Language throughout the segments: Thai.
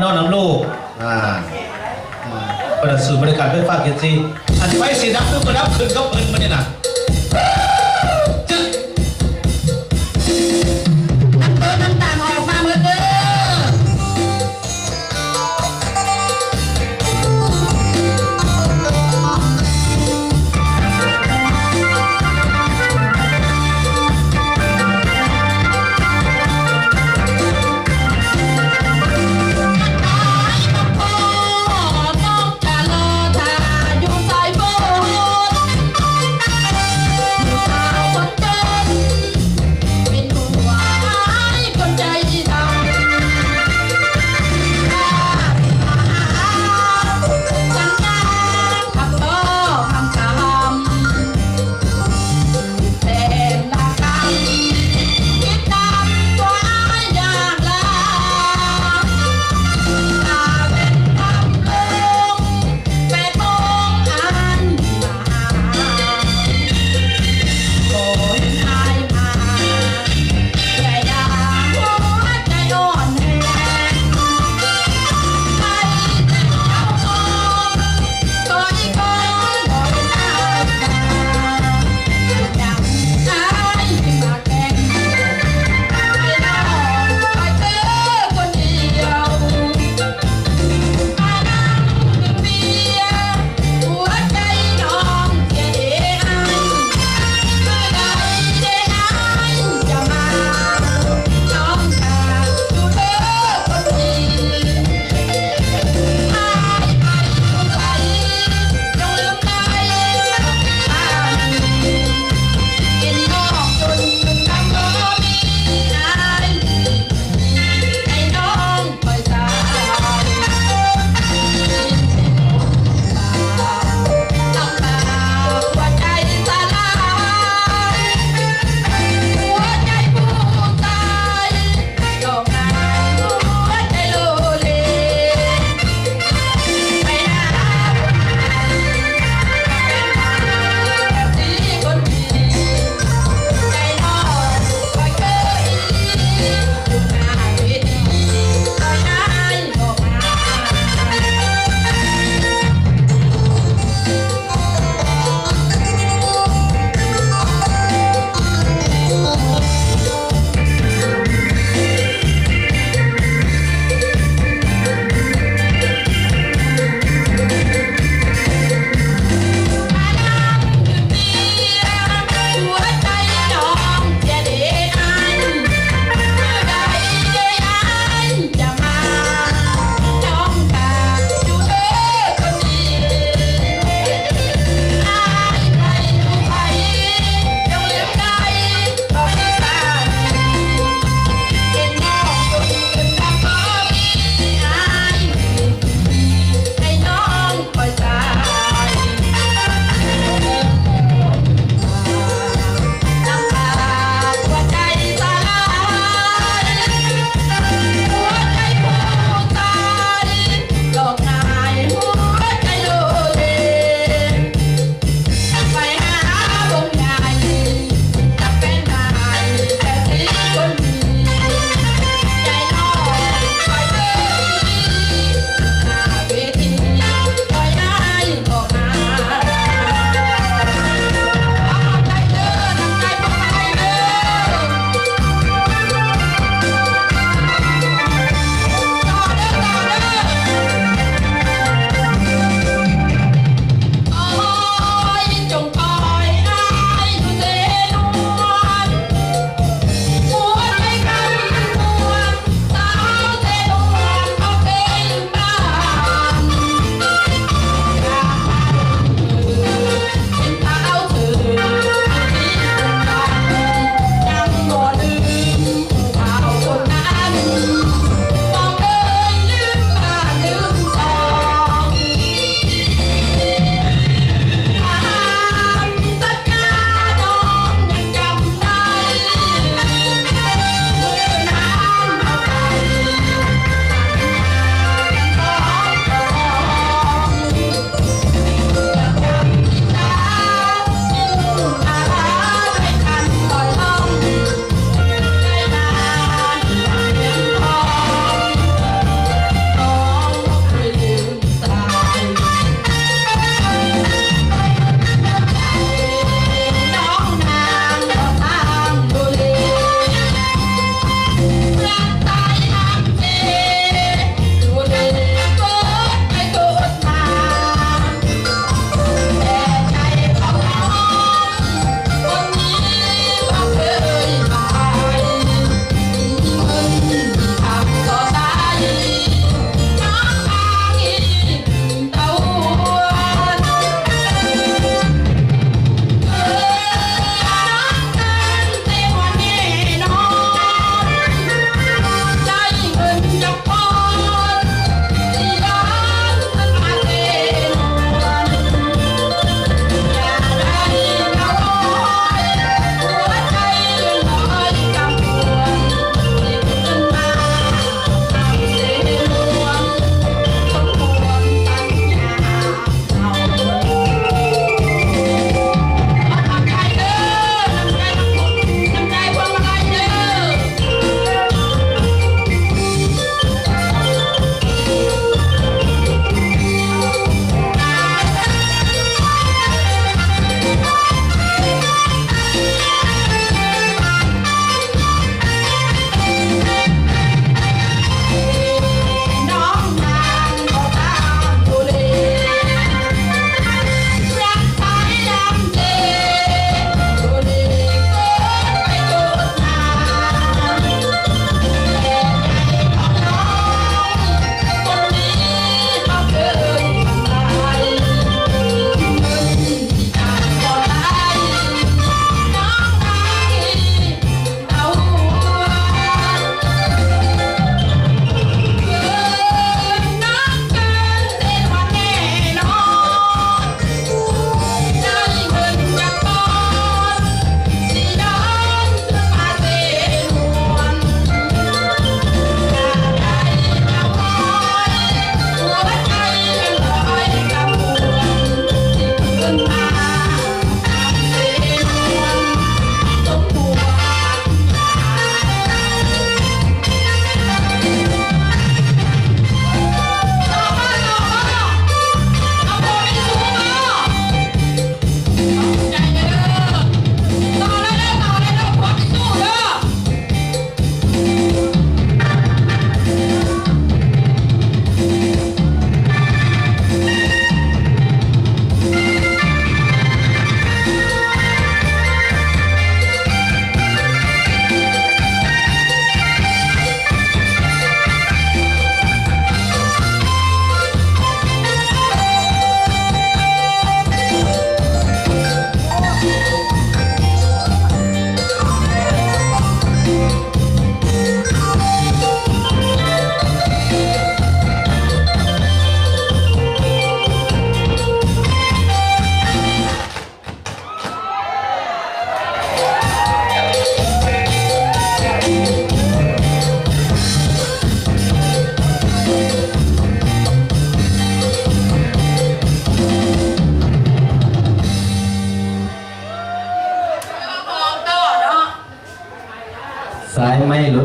นอนน้ำลูกประสูบริการไฟฟ้าเกียรติอันไฟสีดับขึ้นมาดับขึ้นก็เปิดมาเนี่ยนะน้ำตาลออกมาเมื่อเด้อ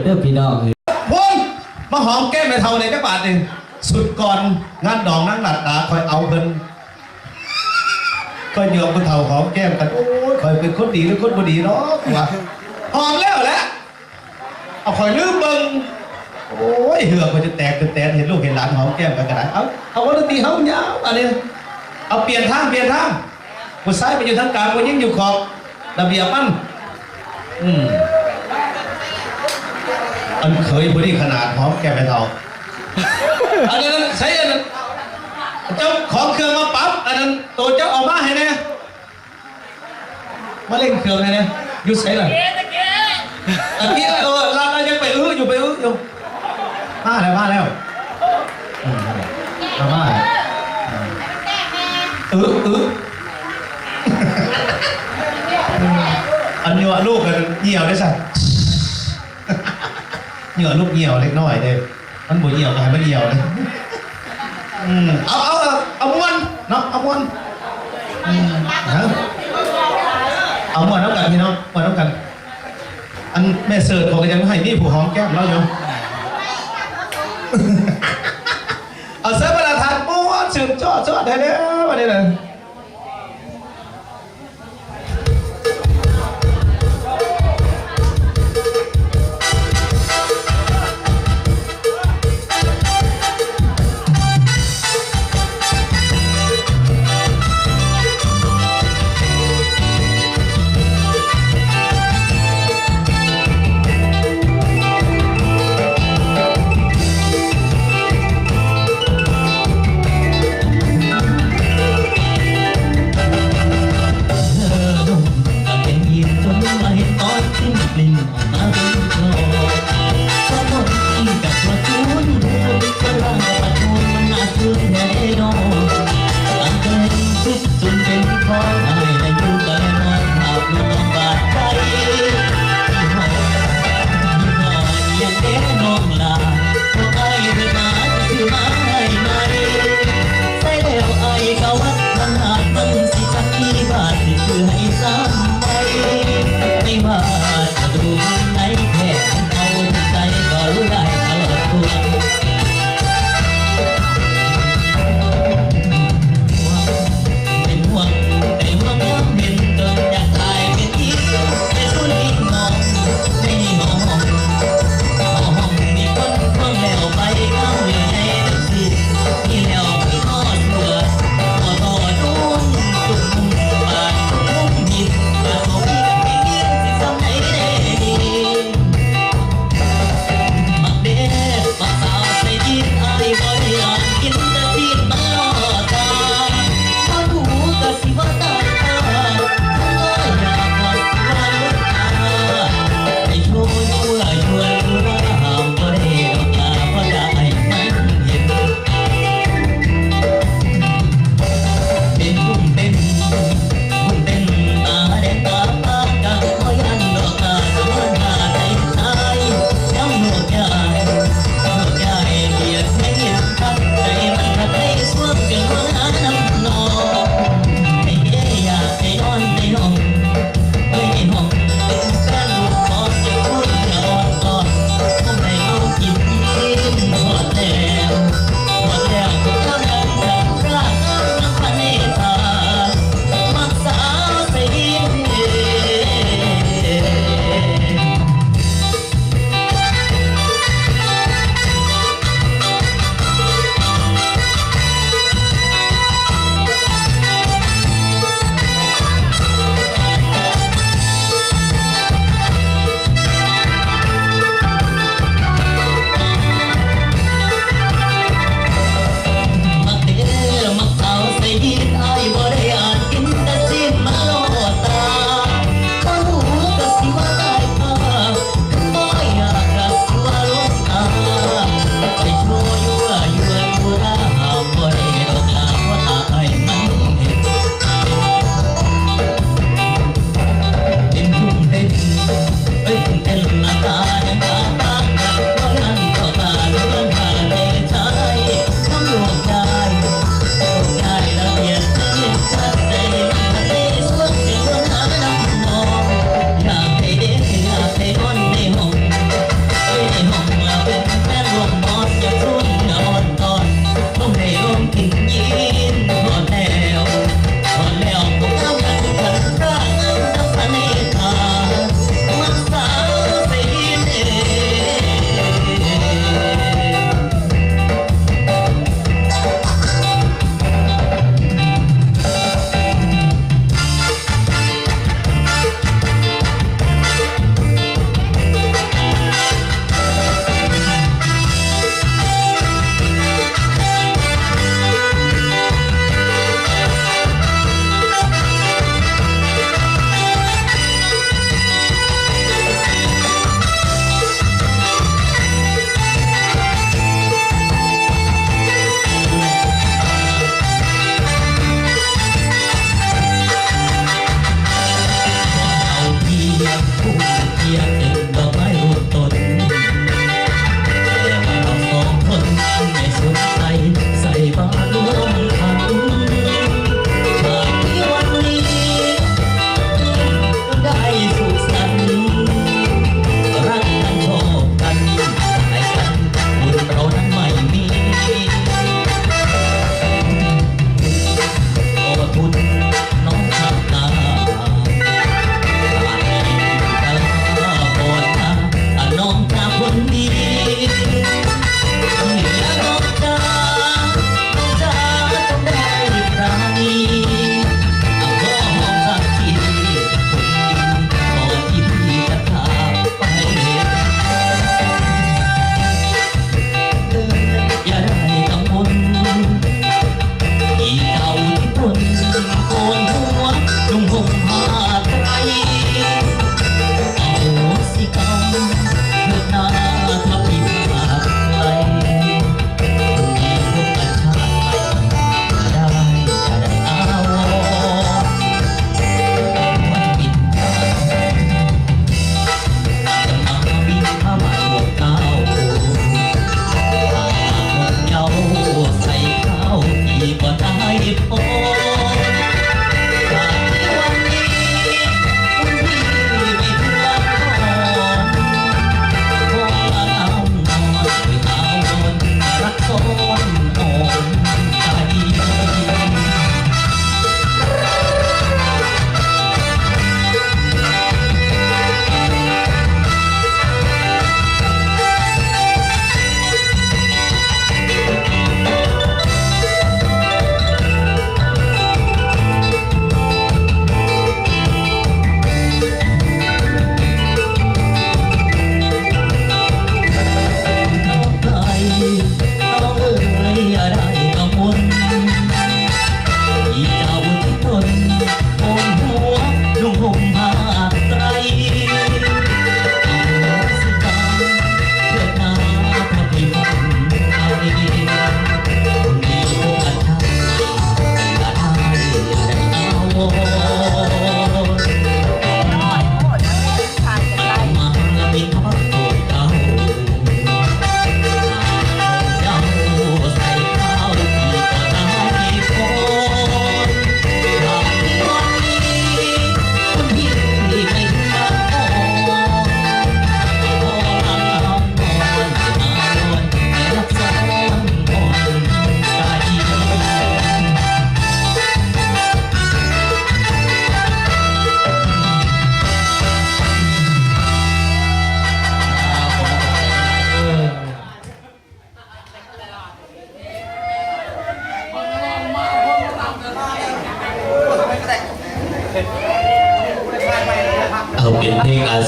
เด้อพี่น้อง พุ่นมาหอมแก้มในเท่าไหนจักบาทหนึ่งสุดก่อนงานดองนั่งหลัดตาคอยเอาเพิ่นคอยเหยื่อคนเท่าหอมแก้มกันโอ้ยคอยเป็นคนดีหรือคนบ่ดีเนาะวะหอมแล้วแหละเอาคอยลืมเบิ่งโอ้ยเหือกมันจะแตกเป็นแตนเห็นลูกเห็นหลานหอมแก้มกันกระดาษเอาวันตีเขายาวอันนี้เอาเปลี่ยนทางผู้ชายไปอยู่ทางกลางผู้หญิงอยู่ขอบระเบียบมันอันเคยพอดีขนาดหอมแก้มไปเท่าอันนั้นใช้อันนั้นเจ้าของเครื่องมาปรับอันนั้นตัวเจ้าออกมาให้แน่มาเล่นเครื่องให้แน่ยุดใช้หน่อยอันนี้เรายังไปอยู่มาแล้วมาแล้วอันนี้ว่าลูกกันเหี่ยวได้สั่เหงื่อลูกเหี่ยวเล็กน้อยเด้มันบ่เหี่ยวก็ให้มันเหี่ยวเลยเอาม้วนเนาะเอาม้วนเอาม้วนน้ำกันพี่น้องม้วนน้ำกันอันแม่เสิร์ฟบอกกันยังให้นี่ผู้หอมแก้มเราอยู่เอาเสิร์ฟมาทานม้วนสืบจอดได้แล้วมาได้เลย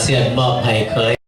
เสียนมอบให้เคย